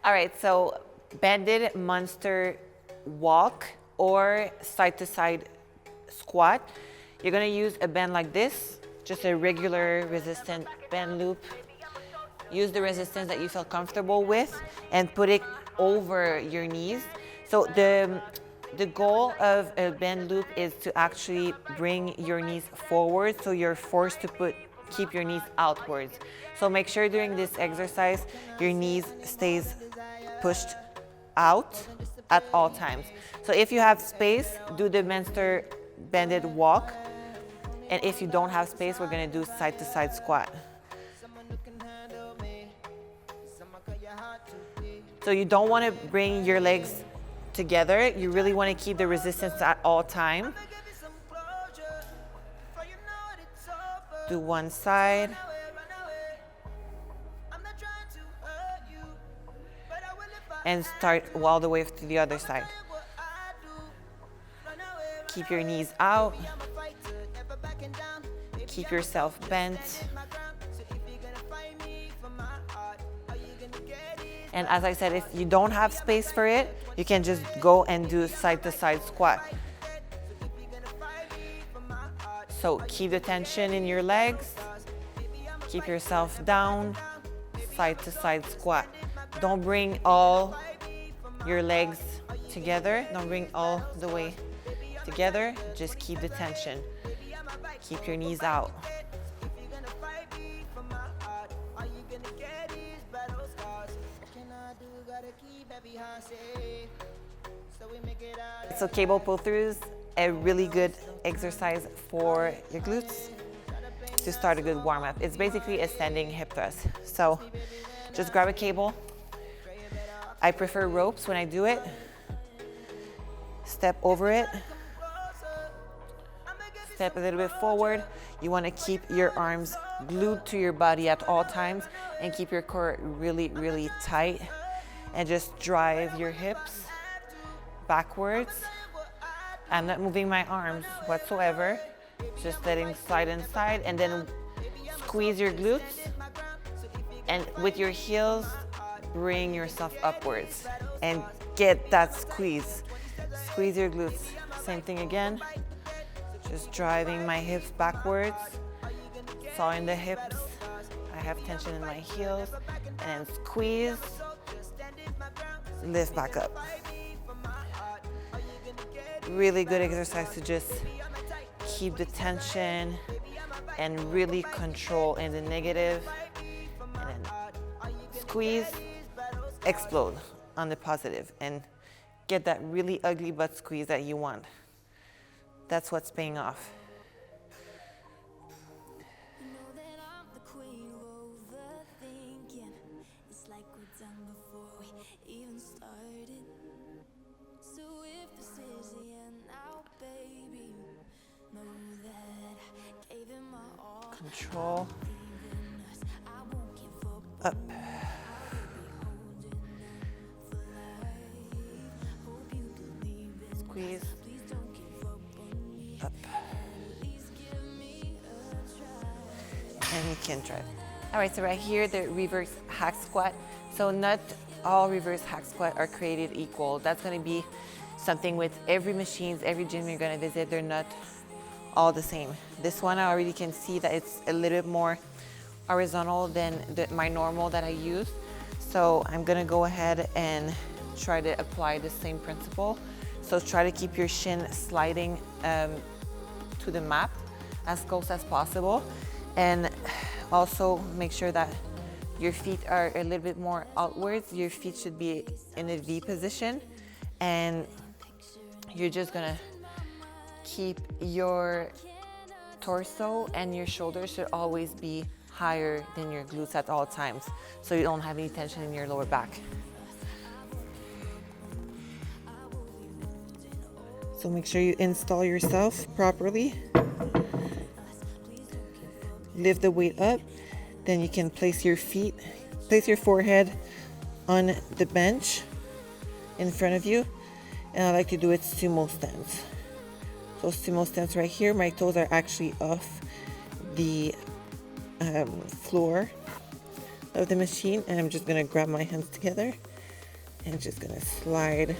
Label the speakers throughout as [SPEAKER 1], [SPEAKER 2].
[SPEAKER 1] All right, so bended monster walk or side to side squat. You're gonna use a bend like this, just a regular resistant bend loop. Use the resistance that you feel comfortable with and put it over your knees. So the goal of a bend loop is to actually bring your knees forward, so you're forced to keep your knees outwards. So make sure during this exercise your knees stays pushed out at all times. So if you have space, do the monster bended walk, and if you don't have space, we're gonna do side to side squat. So you don't want to bring your legs together. You really want to keep the resistance at all time. Do one side. And start all the way to the other side. Keep your knees out. Keep yourself bent. And as I said, if you don't have space for it, you can just go and do side to side squat. So keep the tension in your legs. Keep yourself down, side to side squat. Don't bring all your legs together. Don't bring all the way together. Just keep the tension. Keep your knees out. So cable pull-throughs, a really good exercise for your glutes to start a good warm-up. It's basically a standing hip thrust. So just grab a cable. I prefer ropes when I do it. Step over it. Step a little bit forward. You want to keep your arms glued to your body at all times and keep your core really, really tight. And just drive your hips backwards. I'm not moving my arms whatsoever. Just letting slide inside, and then squeeze your glutes. And with your heels, bring yourself upwards and get that squeeze. Squeeze your glutes. Same thing again. Just driving my hips backwards. Sawing the hips. I have tension in my heels. And then squeeze. Lift back up. Really good exercise to just keep the tension and really control in the negative. And then squeeze, explode on the positive, and get that really ugly butt squeeze that you want. That's what's paying off. Control. Up. Squeeze. Up. And you can try. All right, so right here, the reverse hack squat. So not all reverse hack squat are created equal. That's gonna be something with every machines, every gym you're gonna visit, they're not all the same. This one, I already can see that it's a little bit more horizontal than my normal that I use. So I'm gonna go ahead and try to apply the same principle. So try to keep your shin sliding to the mat as close as possible. And also make sure that your feet are a little bit more outwards. Your feet should be in a V position. And you're just gonna keep your torso and your shoulders should always be higher than your glutes at all times, so you don't have any tension in your lower back. So make sure you install yourself properly. Lift the weight up, then you can place your forehead on the bench in front of you, and I like to do it sumo stance. So sumo stance right here, my toes are actually off the floor of the machine, and I'm just gonna grab my hands together And just gonna slide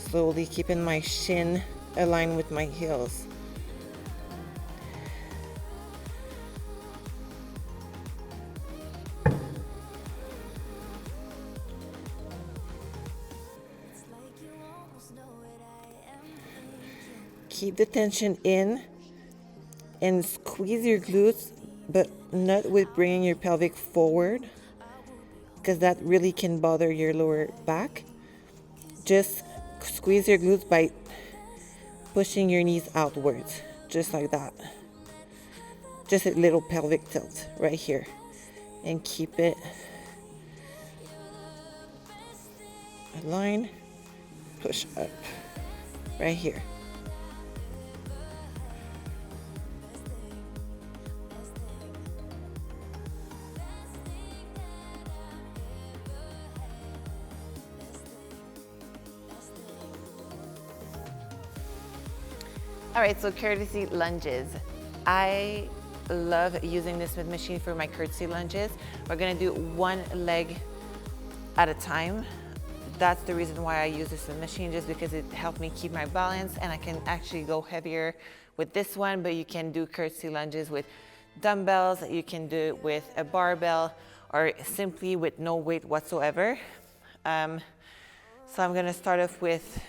[SPEAKER 1] slowly, keeping my shin aligned with my heels. Keep the tension in and squeeze your glutes, but not with bringing your pelvic forward, because that really can bother your lower back. Just squeeze your glutes by pushing your knees outwards, just like that. Just a little pelvic tilt right here. And keep it aligned. Push up right here. All right, so courtesy lunges. I love using this Smith machine for my courtesy lunges. We're gonna do one leg at a time. That's the reason why I use this Smith machine, just because it helped me keep my balance, and I can actually go heavier with this one, but you can do courtesy lunges with dumbbells, you can do it with a barbell, or simply with no weight whatsoever. So I'm gonna start off with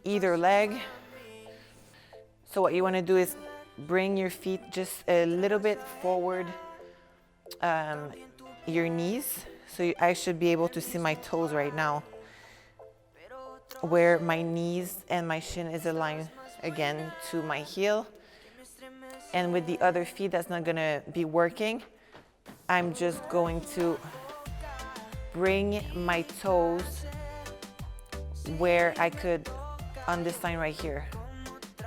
[SPEAKER 1] either leg. So what you want to do is bring your feet just a little bit forward, your knees. So I should be able to see my toes right now, where my knees and my shin is aligned again to my heel. And with the other feet, that's not going to be working. I'm just going to bring my toes where I could, on this line right here,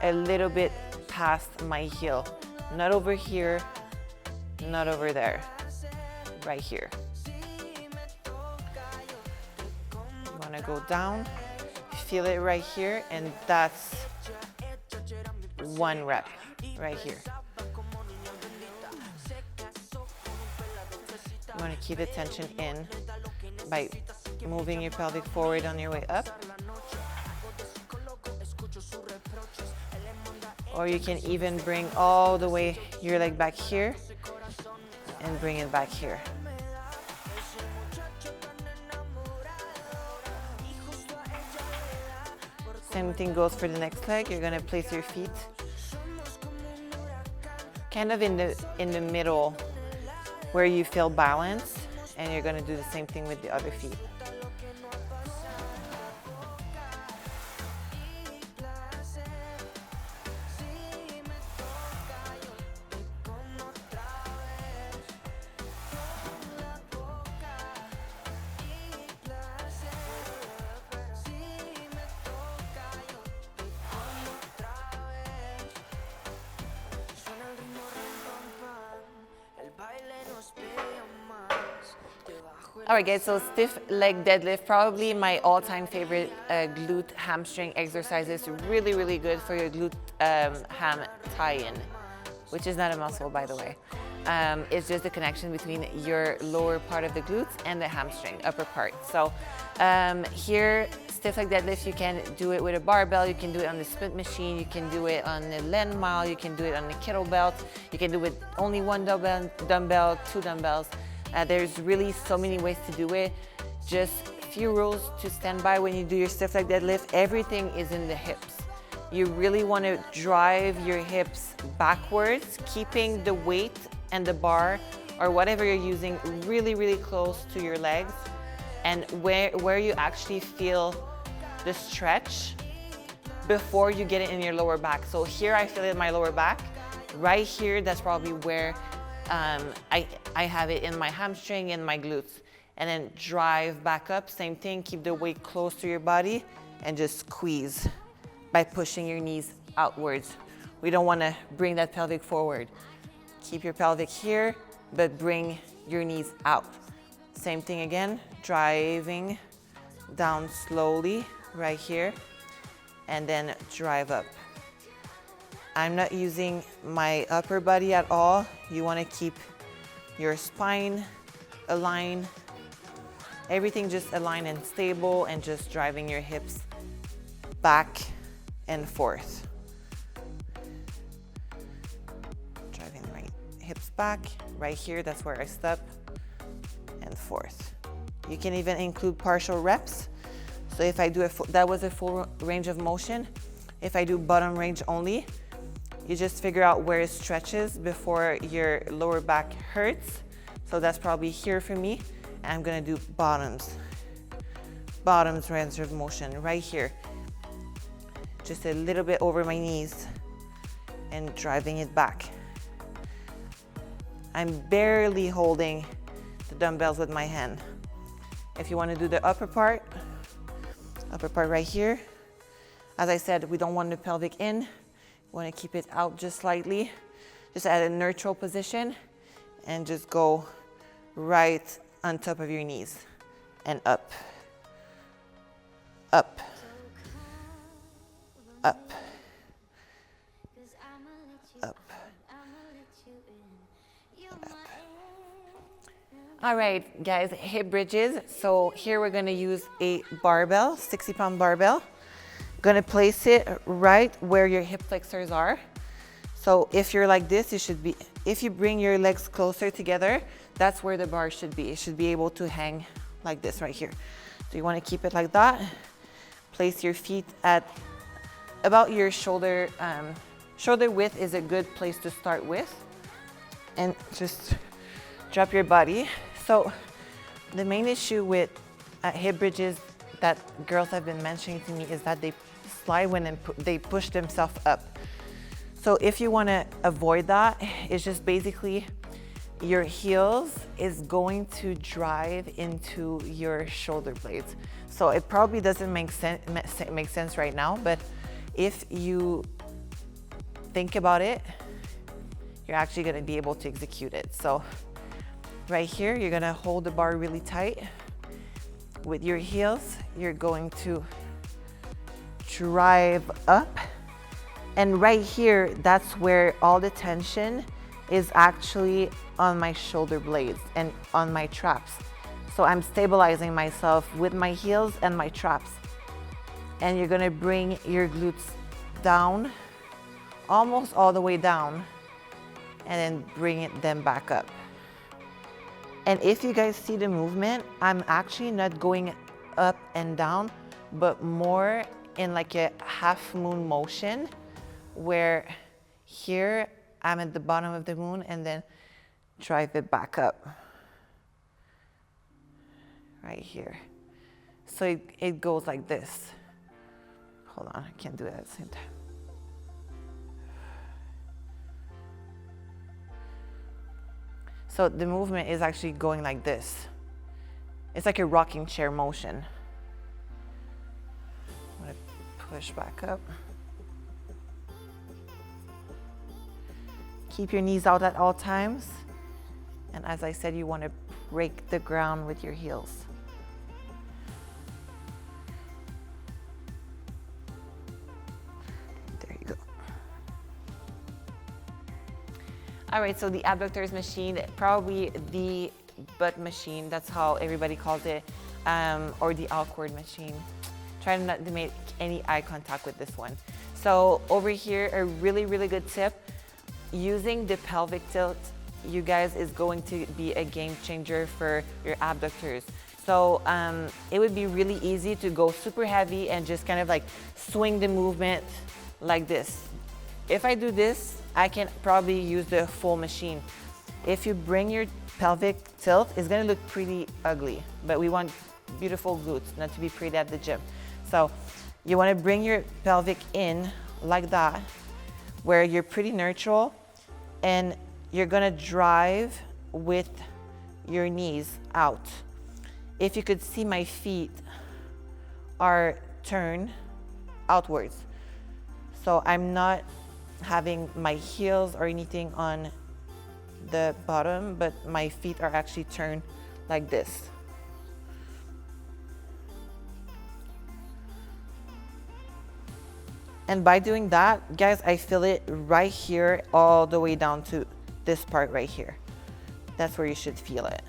[SPEAKER 1] a little bit past my heel. Not over here, not over there, right here. You wanna go down, feel it right here, and that's one rep right here. You wanna keep the tension in by moving your pelvic forward on your way up. Or you can even bring all the way your leg back here and bring it back here. Same thing goes for the next leg. You're gonna place your feet kind of in the middle where you feel balance, and you're gonna do the same thing with the other feet. All right, guys, so stiff leg deadlift, probably my all-time favorite glute hamstring exercises. Really, really good for your glute ham tie-in, which is not a muscle, by the way. It's just the connection between your lower part of the glutes and the hamstring, upper part. So here, stiff leg deadlift, you can do it with a barbell, you can do it on the Smith machine, you can do it on the Len mile, you can do it on the kettlebell, you can do it with only one dumbbell, two dumbbells. There's really so many ways to do it. Just a few rules to stand by when you do your stiff leg deadlift. Everything is in the hips. You really want to drive your hips backwards, keeping the weight and the bar or whatever you're using really, really close to your legs, and where you actually feel the stretch before you get it in your lower back. So here I feel it in my lower back. Right here, that's probably where I have it in my hamstring and my glutes. And then drive back up, same thing, keep the weight close to your body and just squeeze by pushing your knees outwards. We don't want to bring that pelvic forward. Keep your pelvic here, but bring your knees out. Same thing again, driving down slowly right here and then drive up. I'm not using my upper body at all. You want to keep your spine aligned Everything just aligned and stable, and just driving your hips back and forth. Driving right hips back, right here, that's where I step, and forth. You can even include partial reps. So if I do that was a full range of motion. If I do bottom range only, you just figure out where it stretches before your lower back hurts. So that's probably here for me. And I'm gonna do bottoms range of motion right here. Just a little bit over my knees and driving it back. I'm barely holding the dumbbells with my hand. If you want to do the upper part right here. As I said, we don't want the pelvic in. We want to keep it out just slightly. Just at a neutral position and just go right on top of your knees and up, up, up, up. All right, guys, hip bridges. So here we're gonna use a barbell, 60-pound barbell. Gonna place it right where your hip flexors are. So if you're like this, if you bring your legs closer together, that's where the bar should be. It should be able to hang like this right here. So you wanna keep it like that. Place your feet at about your shoulder. Shoulder width is a good place to start with. And just drop your body. So the main issue with hip bridges that girls have been mentioning to me is that they slide when they push themselves up. So if you want to avoid that, it's just basically your heels is going to drive into your shoulder blades. So it probably doesn't make sense right now, but if you think about it, you're actually going to be able to execute it. So right here, you're gonna hold the bar really tight. With your heels, you're going to drive up. And right here, that's where all the tension is actually on my shoulder blades and on my traps. So I'm stabilizing myself with my heels and my traps. And you're gonna bring your glutes down, almost all the way down, and then bring them back up. And if you guys see the movement, I'm actually not going up and down, but more in like a half moon motion, where here I'm at the bottom of the moon and then drive it back up. Right here. So it goes like this. Hold on, I can't do it at the same time. So the movement is actually going like this. It's like a rocking chair motion. I'm gonna push back up. Keep your knees out at all times. And as I said, you want to break the ground with your heels. There you go. All right, so the abductors machine, probably the butt machine, that's how everybody calls it, or the awkward machine. Try not to make any eye contact with this one. So over here, a really, really good tip, using the pelvic tilt, you guys, is going to be a game changer for your abductors. So it would be really easy to go super heavy and just kind of like swing the movement like this. If I do this, I can probably use the full machine. If you bring your pelvic tilt, it's gonna look pretty ugly, but we want beautiful glutes, not to be pretty at the gym. So you wanna bring your pelvic in like that, where you're pretty neutral, and you're gonna drive with your knees out. If you could see, my feet are turned outwards. So I'm not having my heels or anything on the bottom, but my feet are actually turned like this. And by doing that, guys, I feel it right here all the way down to this part right here. That's where you should feel it.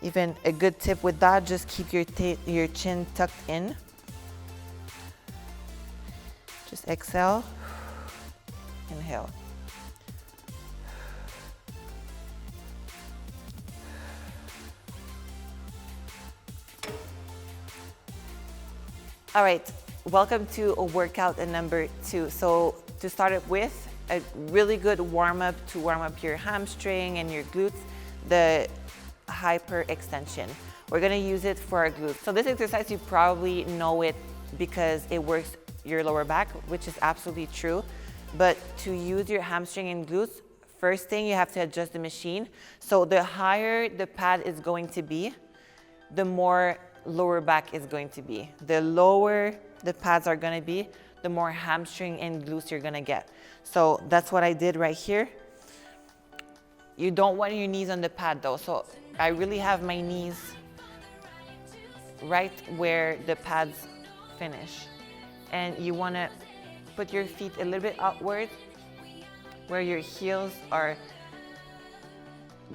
[SPEAKER 1] Even a good tip with that, just keep your chin tucked in. Just exhale, inhale. All right, welcome to a workout number 2. So to start it with, a really good warm-up to warm up your hamstring and your glutes, the hyperextension. We're gonna use it for our glutes. So this exercise, you probably know it because it works your lower back, which is absolutely true. But to use your hamstring and glutes, first thing you have to adjust the machine. So the higher the pad is going to be, the more lower back is going to be. The lower the pads are gonna be, the more hamstring and glutes you're gonna get. So that's what I did right here. You don't want your knees on the pad though. So I really have my knees right where the pads finish. And you wanna put your feet a little bit outward where your heels are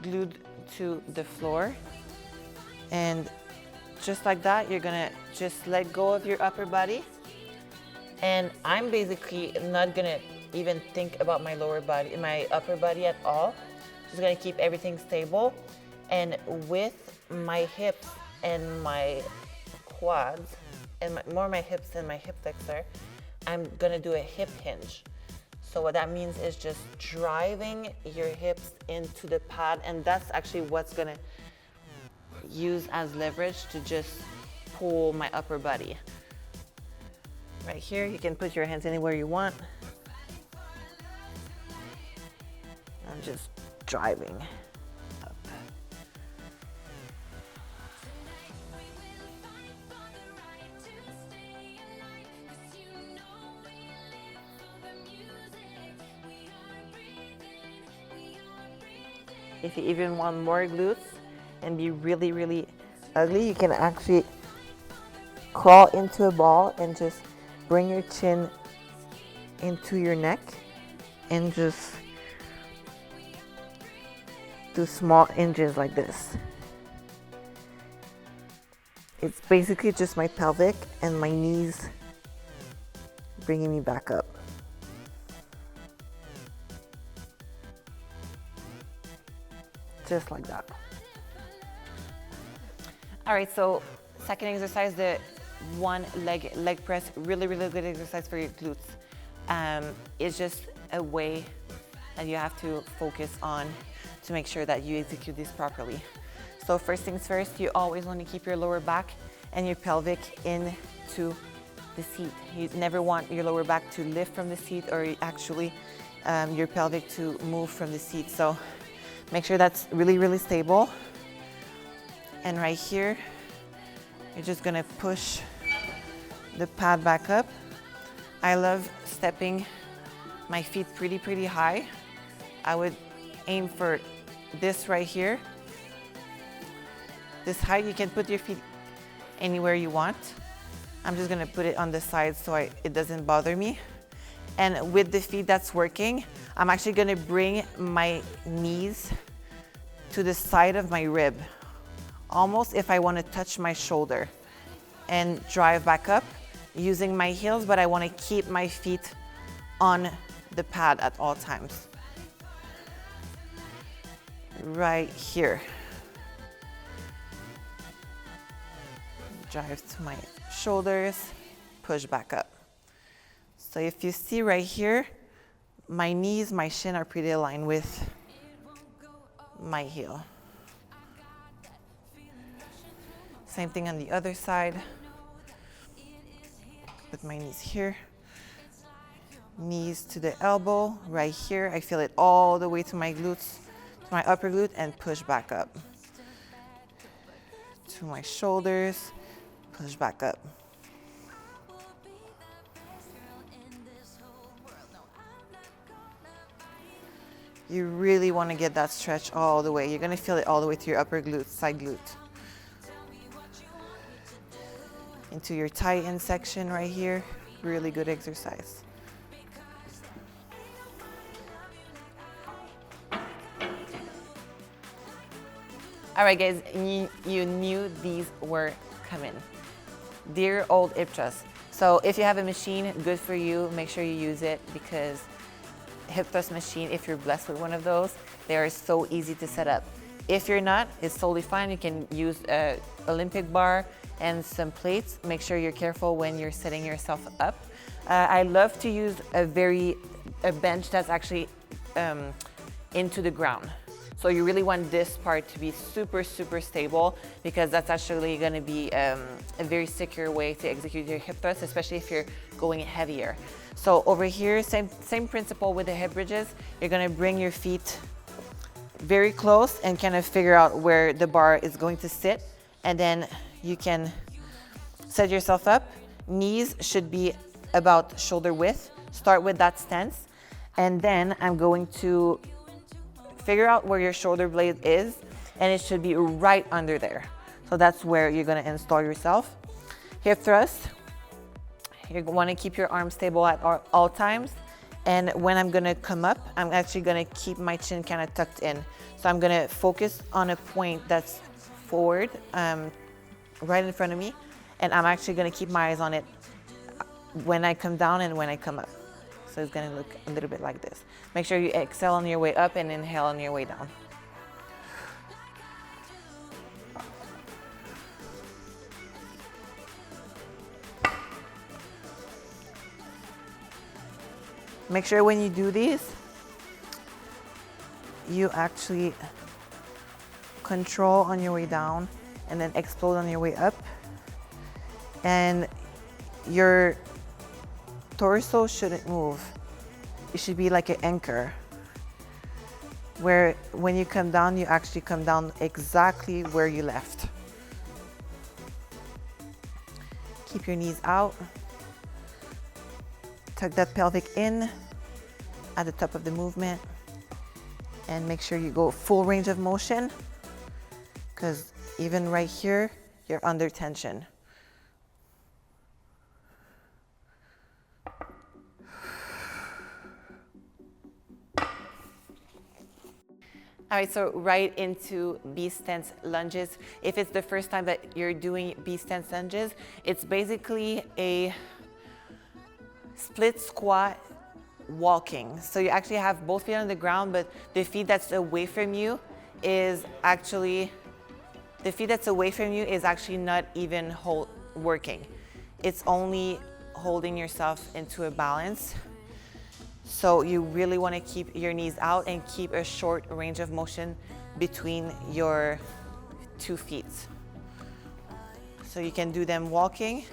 [SPEAKER 1] glued to the floor. And just like that, you're gonna just let go of your upper body. And I'm basically not gonna even think about my lower body, my upper body at all. Just gonna keep everything stable. And with my hips and my quads, and more my hips and my hip flexor, I'm gonna do a hip hinge. So what that means is just driving your hips into the pad, and that's actually what's gonna use as leverage to just pull my upper body. Right here, you can put your hands anywhere you want. I'm just driving up. If you even want more glutes and be really, really ugly, you can actually crawl into a ball and just bring your chin into your neck and just do small hinges like this. It's basically just my pelvic and my knees bringing me back up. Just like that. All right, so second exercise, the one leg press, really, really good exercise for your glutes. It's just a way that you have to focus on to make sure that you execute this properly. So first things first, you always want to keep your lower back and your pelvic into the seat. You never want your lower back to lift from the seat or actually your pelvic to move from the seat. So make sure that's really, really stable. And right here, you're just gonna push the pad back up. I love stepping my feet pretty high. I would aim for this right here. This height, you can put your feet anywhere you want. I'm just gonna put it on the side so it doesn't bother me. And with the feet that's working, I'm actually gonna bring my knees to the side of my rib, almost if I wanna touch my shoulder, and drive back up using my heels, but I wanna keep my feet on the pad at all times. Right here. Drive to my shoulders, push back up. So if you see right here, my knees, my shin are pretty aligned with my heel. Same thing on the other side. Put my knees here. Knees to the elbow, right here. I feel it all the way to my glutes, to my upper glute, and push back up. To my shoulders, push back up. You really want to get that stretch all the way. You're going to feel it all the way to your upper glute, side glute. Into your tie in section right here. Really good exercise. All right, guys, you knew these were coming. Dear old hip thrusts. So if you have a machine, good for you. Make sure you use it, because hip thrust machine, if you're blessed with one of those, they are so easy to set up. If you're not, it's totally fine. You can use a Olympic bar and some plates. Make sure you're careful when you're setting yourself up. I love to use a bench that's actually into the ground. So you really want this part to be super, super stable, because that's actually gonna be a very secure way to execute your hip thrust, especially if you're going heavier. So over here, same principle with the hip bridges. You're gonna bring your feet very close and kind of figure out where the bar is going to sit. And then you can set yourself up. Knees should be about shoulder width. Start with that stance. And then I'm going to figure out where your shoulder blade is, and it should be right under there. So that's where you're gonna install yourself. Hip thrust, you wanna keep your arms stable at all times. And when I'm gonna come up, I'm actually gonna keep my chin kind of tucked in. So I'm gonna focus on a point that's forward, right in front of me. And I'm actually gonna keep my eyes on it when I come down and when I come up. So it's gonna look a little bit like this. Make sure you exhale on your way up and inhale on your way down. Make sure when you do these, you actually control on your way down and then explode on your way up. And your torso shouldn't move. It should be like an anchor, where when you come down, you actually come down exactly where you left. Keep your knees out. Tuck that pelvic in at the top of the movement, and make sure you go full range of motion, because even right here, you're under tension. All right, so right into beast stance lunges. If it's the first time that you're doing beast stance lunges, it's basically a split squat walking. So you actually have both feet on the ground, but the feet that's away from you is actually not even working. It's only holding yourself into a balance. So you really want to keep your knees out and keep a short range of motion between your 2 feet. So you can do them walking.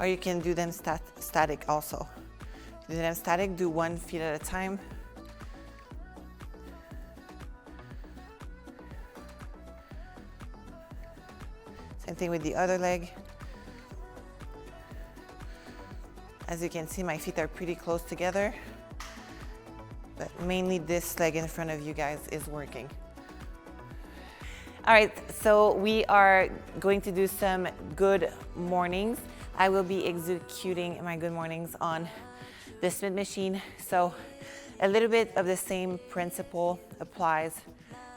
[SPEAKER 1] Or you can do them static also. Do them static, do 1 feet at a time. Same thing with the other leg. As you can see, my feet are pretty close together, but mainly this leg in front of you guys is working. All right, so we are going to do some good mornings. I will be executing my good mornings on the Smith machine. So a little bit of the same principle applies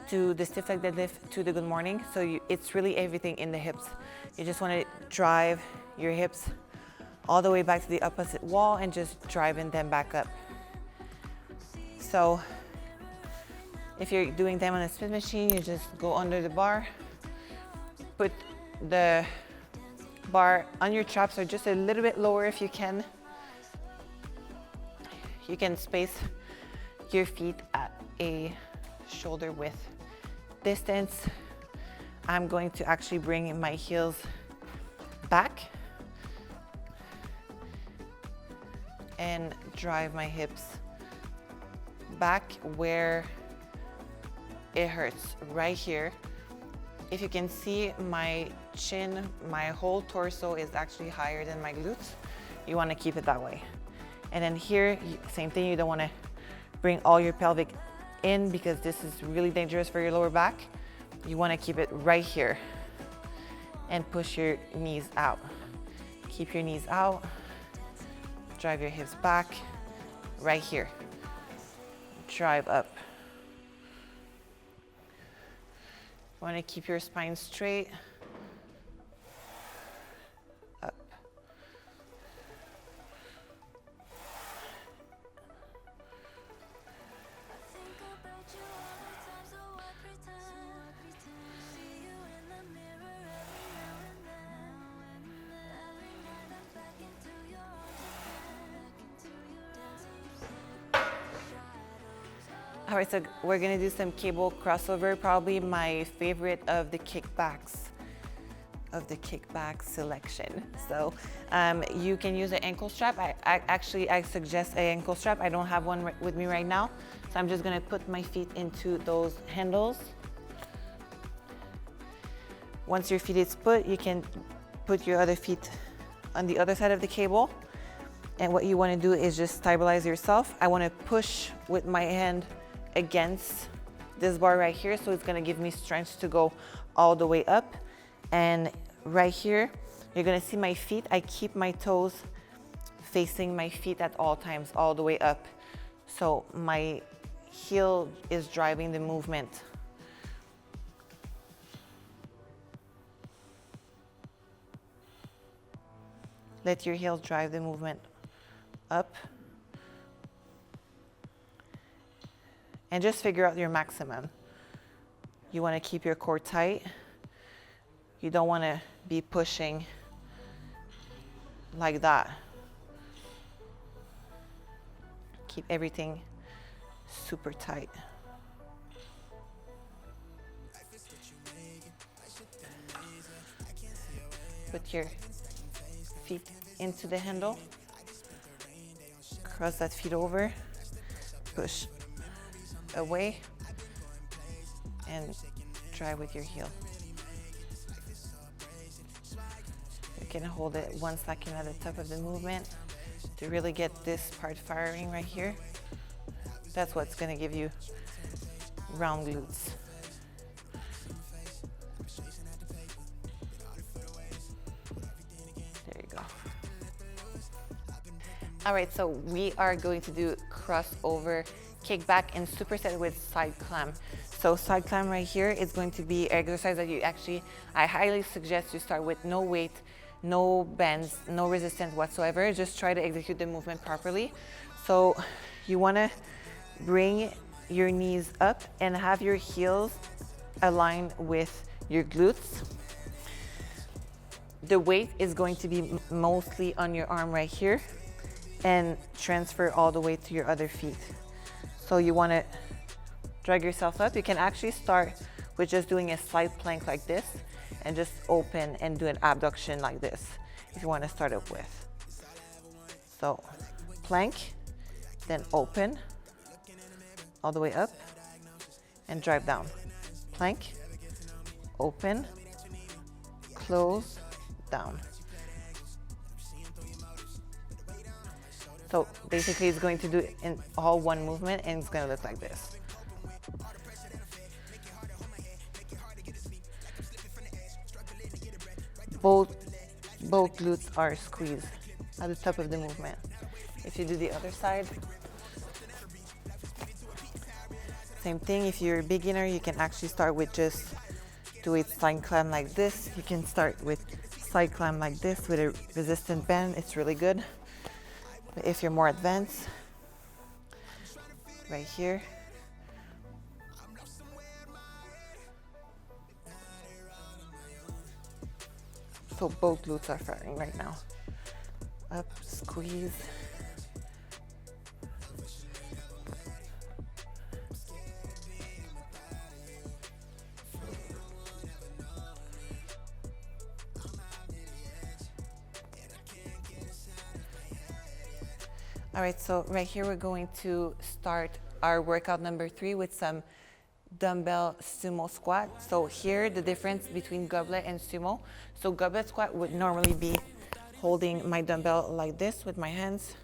[SPEAKER 1] to the stiff leg deadlift, to the good morning. So it's really everything in the hips. You just want to drive your hips all the way back to the opposite wall and just driving them back up. So if you're doing them on a Smith machine, you just go under the bar, put the bar on your traps or just a little bit lower if you can. You can space your feet at a shoulder width distance. I'm going to actually bring my heels back and drive my hips back where it hurts right here. If you can see, my chin, my whole torso is actually higher than my glutes. You want to keep it that way. And then here, same thing, you don't want to bring all your pelvic in because this is really dangerous for your lower back. You want to keep it right here and push your knees out. Keep your knees out, drive your hips back, right here. Drive up. You want to keep your spine straight, up. All right, so we're gonna do some cable crossover, probably my favorite of the kickbacks selection. So you can use an ankle strap. I suggest an ankle strap. I don't have one with me right now. So I'm just gonna put my feet into those handles. Once your feet is put, you can put your other feet on the other side of the cable. And what you wanna do is just stabilize yourself. I wanna push with my hand against this bar right here, so it's gonna give me strength to go all the way up. And right here, you're gonna see my feet. I keep my toes facing my feet at all times, all the way up. So my heel is driving the movement. Let your heel drive the movement up. And just figure out your maximum. You want to keep your core tight. You don't want to be pushing like that. Keep everything super tight. Put your feet into the handle. Cross that feet over. Push away and drive with your heel. You can hold it 1 second at the top of the movement to really get this part firing right here. That's what's going to give you round glutes. There you go. All right, so we are going to do crossover kickback and superset with side climb. So side climb right here is going to be an exercise that I highly suggest you start with no weight, no bends, no resistance whatsoever. Just try to execute the movement properly. So you want to bring your knees up and have your heels align with your glutes. The weight is going to be mostly on your arm right here and transfer all the way to your other feet. So you want to drag yourself up. You can actually start with just doing a slight plank like this and just open and do an abduction like this if you want to start up with. So plank, then open all the way up and drive down. Plank, open, close, down. So basically it's going to do it in all one movement and it's going to look like this. Both glutes are squeezed at the top of the movement. If you do the other side, same thing. If you're a beginner, you can actually start with just do a side climb like this. You can start with side climb like this with a resistant bend. It's really good. But if you're more advanced, right here, so both glutes are firing right now. Up, squeeze. All right, so right here we're going to start our workout number 3 with some dumbbell sumo squat. So here, the difference between goblet and sumo. So goblet squat would normally be holding my dumbbell like this with my hands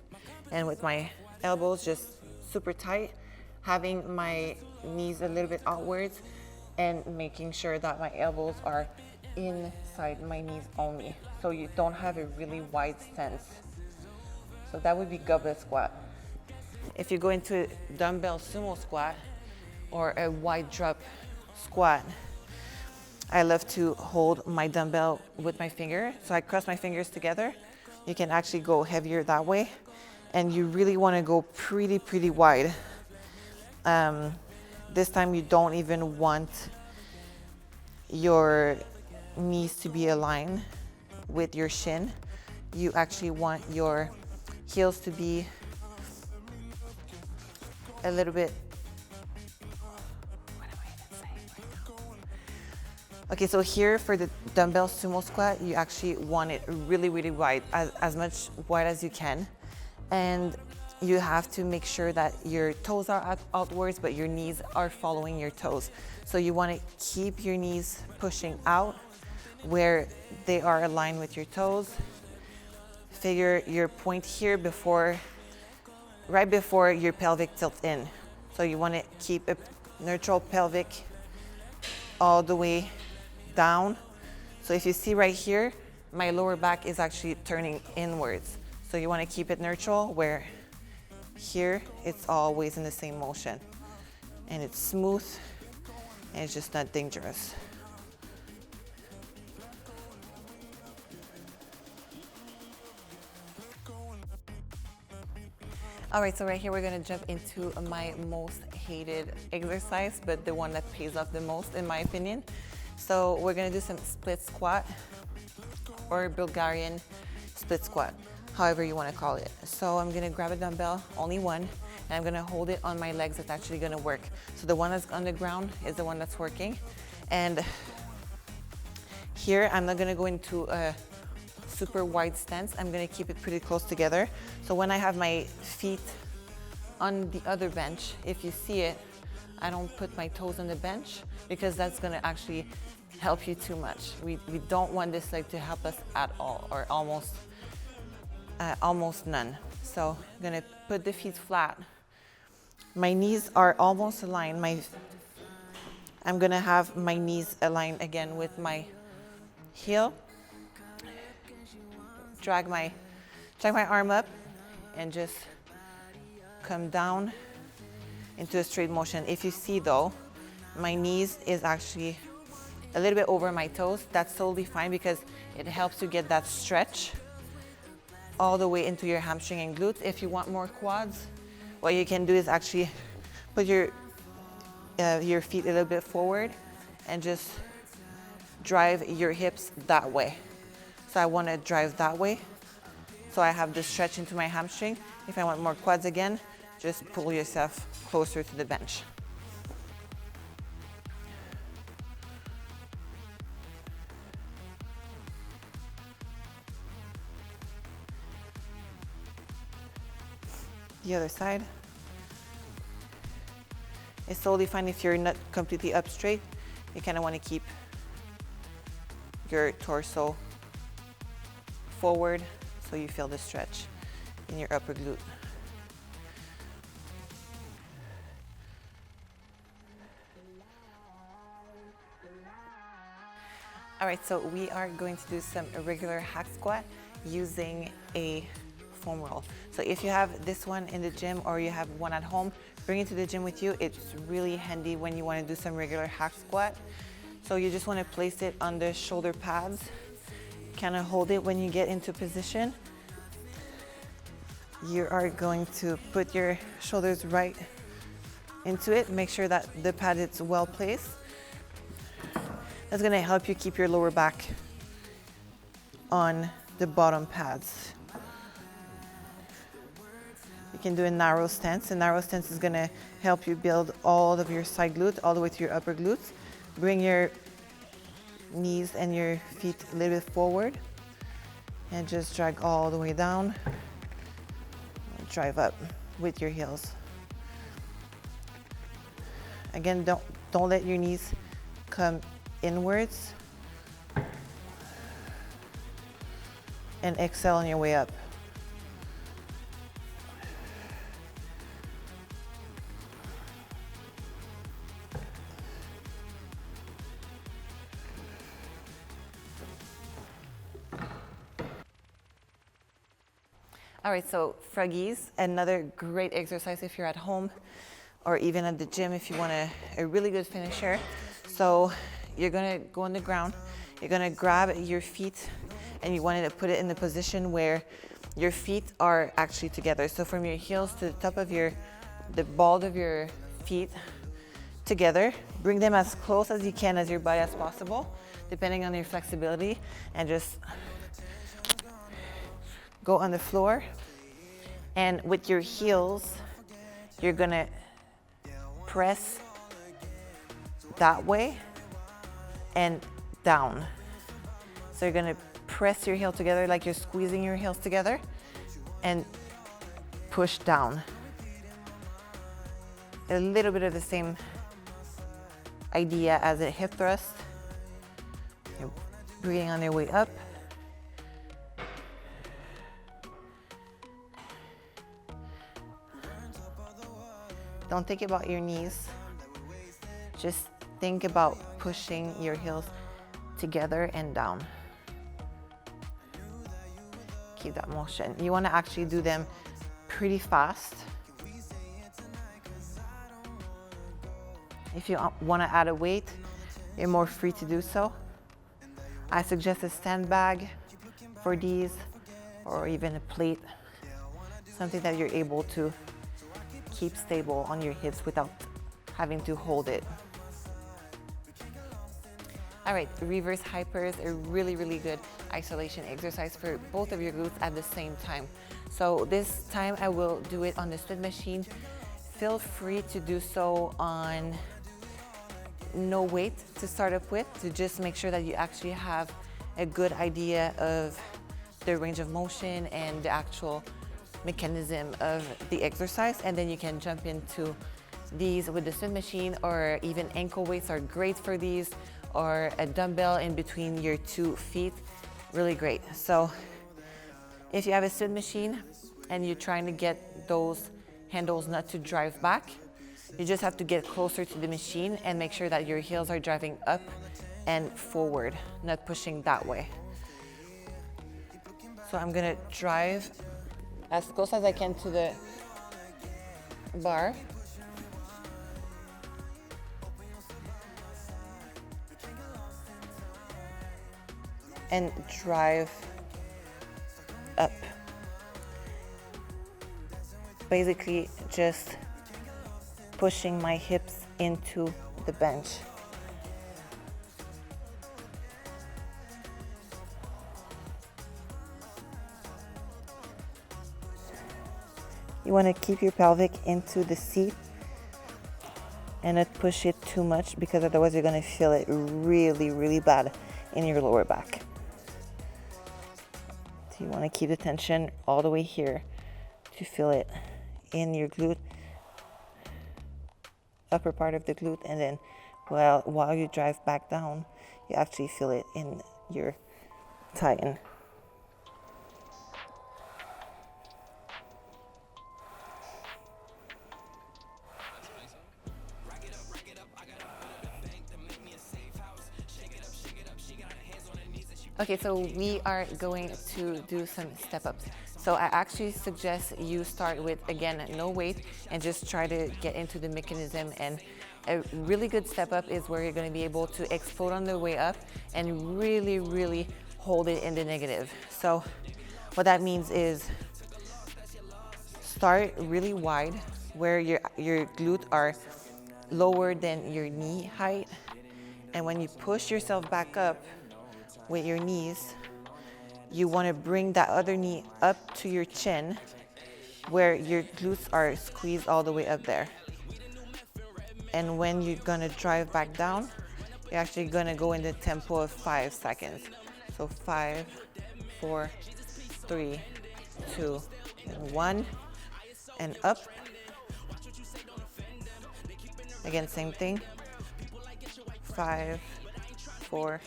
[SPEAKER 1] and with my elbows just super tight, having my knees a little bit outwards and making sure that my elbows are inside my knees only. So you don't have a really wide stance. So that would be goblet squat. If you go into a dumbbell sumo squat or a wide drop squat, I love to hold my dumbbell with my finger. So I cross my fingers together. You can actually go heavier that way. And you really want to go pretty wide. This time you don't even want your knees to be aligned with your shin. You actually want your heels to be a little bit, what am I even saying right now? Okay, so here for the dumbbell sumo squat, you actually want it really wide, as much wide as you can. And you have to make sure that your toes are outwards, but your knees are following your toes. So you want to keep your knees pushing out where they are aligned with your toes. Figure your point here right before your pelvic tilts in. So you want to keep a neutral pelvic all the way down. So if you see right here, my lower back is actually turning inwards. So you want to keep it neutral, where here it's always in the same motion. And it's smooth and it's just not dangerous. All right, so right here we're gonna jump into my most hated exercise, but the one that pays off the most in my opinion. So we're gonna do some split squat or Bulgarian split squat, however you wanna call it. So I'm gonna grab a dumbbell, only one, and I'm gonna hold it on my legs. That's actually gonna work. So the one that's on the ground is the one that's working. And here, I'm not gonna go into a super wide stance. I'm gonna keep it pretty close together. So when I have my feet on the other bench, if you see it, I don't put my toes on the bench because that's gonna actually help you too much. We don't want this leg to help us at all, or almost none. So I'm gonna put the feet flat. My knees are almost aligned. I'm gonna have my knees aligned again with my heel. Drag my arm up and just come down into a straight motion. If you see though, my knees is actually a little bit over my toes. That's totally fine because it helps you get that stretch all the way into your hamstring and glutes. If you want more quads, what you can do is actually put your feet a little bit forward and just drive your hips that way. So I want to drive that way. So I have this stretch into my hamstring. If I want more quads again, just pull yourself closer to the bench. The other side. It's totally fine if you're not completely up straight. You kind of want to keep your torso forward so you feel the stretch in your upper glute. All right, so we are going to do some regular hack squat using a foam roll. So if you have this one in the gym or you have one at home, bring it to the gym with you. It's really handy when you want to do some regular hack squat. So you just want to place it on the shoulder pads, kind of hold it when you get into position. You are going to put your shoulders right into it. Make sure that the pad is well placed. That's going to help you keep your lower back on the bottom pads. You can do a narrow stance. A narrow stance is going to help you build all of your side glutes all the way to your upper glutes. Bring your knees and your feet a little bit forward and just drag all the way down. Drive up with your heels. Again, Don't let your knees come inwards. And exhale on your way up. All right, so froggies, another great exercise if you're at home or even at the gym if you want a really good finisher. So you're gonna go on the ground, you're gonna grab your feet and you want to put it in the position where your feet are actually together. So from your heels to the top of the ball of your feet together, bring them as close as you can as your body as possible, depending on your flexibility, and just go on the floor. And with your heels, you're gonna press that way and down. So you're gonna press your heel together like you're squeezing your heels together and push down. A little bit of the same idea as a hip thrust. You're breathing on your way up. Don't think about your knees. Just think about pushing your heels together and down. Keep that motion. You want to actually do them pretty fast. If you want to add a weight, you're more free to do so. I suggest a sandbag for these, or even a plate, something that you're able to keep stable on your hips without having to hold it. All right, reverse hypers, a really, really good isolation exercise for both of your glutes at the same time. So this time I will do it on the split machine. Feel free to do so on no weight to start up with, to just make sure that you actually have a good idea of the range of motion and the actual mechanism of the exercise, and then you can jump into these with the split machine, or even ankle weights are great for these, or a dumbbell in between your 2 feet, really great. So if you have a split machine and you're trying to get those handles not to drive back, you just have to get closer to the machine and make sure that your heels are driving up and forward, not pushing that way. So I'm gonna drive as close as I can to the bar. And drive up. Basically just pushing my hips into the bench. You want to keep your pelvic into the seat and not push it too much, because otherwise you're going to feel it really, really bad in your lower back. So you want to keep the tension all the way here to feel it in your glute, upper part of the glute, and then while you drive back down, you actually feel it in your tighten. Okay, so we are going to do some step-ups. So I actually suggest you start with, again, no weight, and just try to get into the mechanism. And a really good step-up is where you're going to be able to explode on the way up and really, really hold it in the negative. So what that means is start really wide, where your glutes are lower than your knee height. And when you push yourself back up with your knees, you want to bring that other knee up to your chin, where your glutes are squeezed all the way up there. And when you're going to drive back down, you're actually going to go in the tempo of 5 seconds. So 5, 4, 3, 2, and 1, and up. Again, same thing. 5, 4,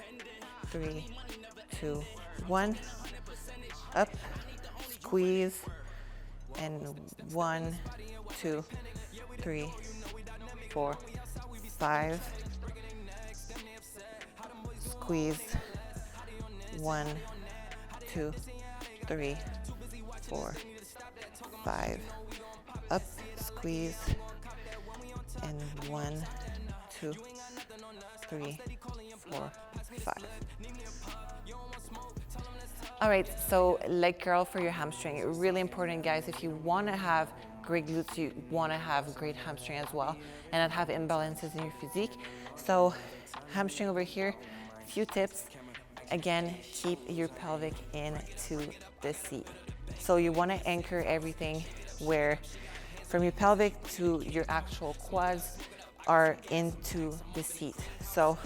[SPEAKER 1] 3, 2, 1. Up, squeeze, and 1, 2, 3, 4, 5. Squeeze, 1, 2, 3, 4, 5. Up, squeeze, and 1, 2, 3, 4, 5. All right, so leg curl for your hamstring. Really important, guys. If you want to have great glutes, you want to have great hamstring as well, and not have imbalances in your physique. So hamstring over here, few tips. Again, keep your pelvic into the seat. So you want to anchor everything where from your pelvic to your actual quads are into the seat. So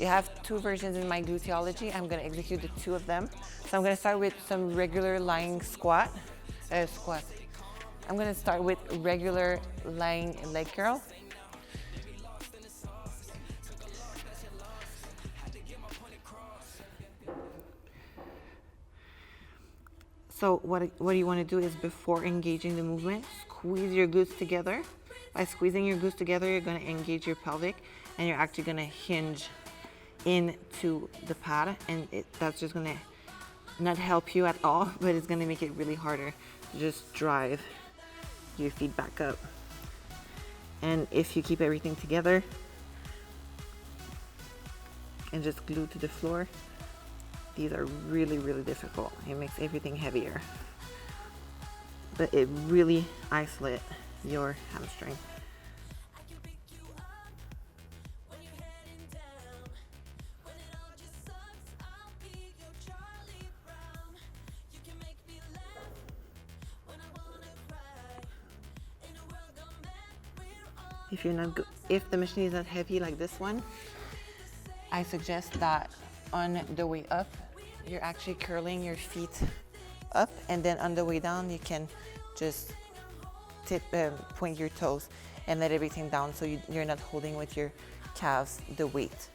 [SPEAKER 1] you have two versions in my Glute-Ology. I'm going to execute the two of them. So I'm going to start with some regular lying squat. I'm going to start with regular lying leg curl. So what you want to do is, before engaging the movement, squeeze your glutes together. By squeezing your glutes together, you're going to engage your pelvic, and you're actually going to hinge into the pad, and that's just going to not help you at all, but it's going to make it really harder to just drive your feet back up. And if you keep everything together and just glue to the floor, these are really, really difficult. It makes everything heavier, but it really isolates your hamstring. If the machine is not heavy like this one, I suggest that on the way up, you're actually curling your feet up, and then on the way down, you can just point your toes and let everything down, so you're not holding with your calves the weight.